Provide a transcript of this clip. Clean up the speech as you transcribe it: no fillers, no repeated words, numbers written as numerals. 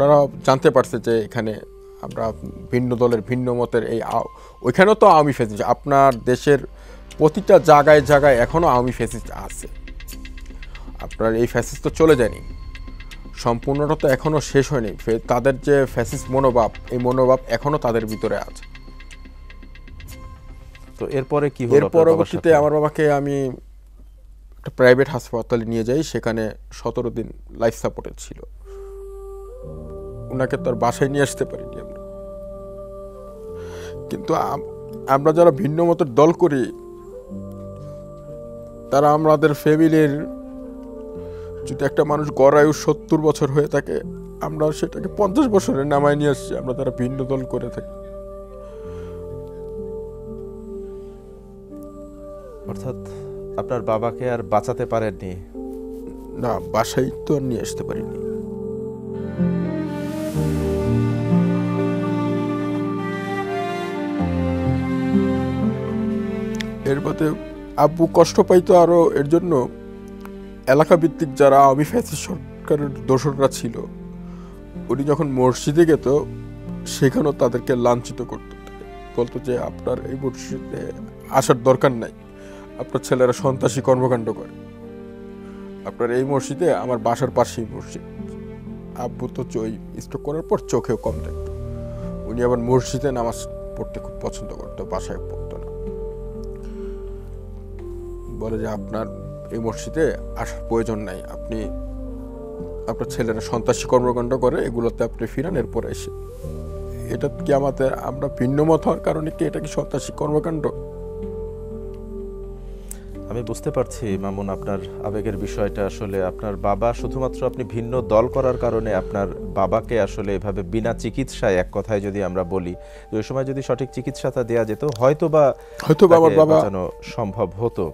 ওনারা জানতে পারছে যে এখানে আমরা ভিন্ন দলের ভিন্ন মতের ওইখানেও তো আওয়ামী ফ্যাসিস্ট, আপনার দেশের প্রতিটা জায়গায় জায়গায় এখনও আওয়ামী ফ্যাসিস্ট আছে। আপনার এই ফ্যাসিস্ট তো চলে যায়নি, সম্পূর্ণটা তো এখনও শেষ হয়নি। তাদের যে ফ্যাসিস্ট মনোভাব, এই মনোভাব এখনও তাদের ভিতরে আছে। তো এরপরে কি হলো? এর পরবর্তীতে আমার বাবাকে আমি একটা প্রাইভেট হাসপাতালে নিয়ে যাই, সেখানে 17 দিন লাইফ সাপোর্টে ছিল। ওনাকে তো আর বাসায় নিয়ে আসতে পারিনি আমরা। কিন্তু আমরা যারা ভিন্ন মতের দল করি, তারা আমাদের ফ্যামিলির যদি একটা মানুষ গড় আয়ু 70 বছর হয়ে থাকে, আমরা সেটাকে 50 বছরে নামায় নিয়ে আসছি, আমরা তারা ভিন্ন দল করে থাকি। অর্থাৎ আপনার বাবাকে আর বাঁচাতে পারেননি? না, বাসায় তো আর নিয়ে আসতে পারিনি। এর মধ্যে আব্বু কষ্ট পাইতো আরো, এর জন্য এলাকা ভিত্তিক যারা আওয়ামী ফ্যাসিস্ট সরকারের দোসররা ছিল, উনি যখন মসজিদে যেত সেখানেও তাদেরকে লাঞ্ছিত করতো, বলতো যে আপনার এই মসজিদে আসার দরকার নাই, আপনার ছেলেরা সন্ত্রাসী কর্মকাণ্ড করে, আপনার এই মসজিদে আমার বাসার পাশেই মসজিদ। আব্বু তো স্ট্রোক করার পর চোখেও কম দেখতো, উনি আবার মসজিদে নামাজ পড়তে খুব পছন্দ করতো, বাসায় পড়তো না। বলে যে আপনার এই মসজিদে আসার প্রয়োজন নাই, আপনি আপনার ছেলেরা সন্ত্রাসী কর্মকাণ্ড করে, এগুলোতে আপনি ফিরান, এরপরে এসে। এটা কি আমরা ভিন্ন মত হওয়ার কারণে কি এটা কি সন্ত্রাসী কর্মকাণ্ড? আমি বুঝতে পারছি মামুন আপনার আবেগের বিষয়টা। আসলে আপনার বাবা শুধুমাত্র আপনি ভিন্ন দল করার কারণে আপনার বাবাকে আসলে এভাবে বিনা চিকিৎসায়, এক কথায় যদি আমরা বলি, ওই সময় যদি সঠিক চিকিৎসাটা দেওয়া যেত, হয়তো বা আমার বাবা সম্ভব হতো।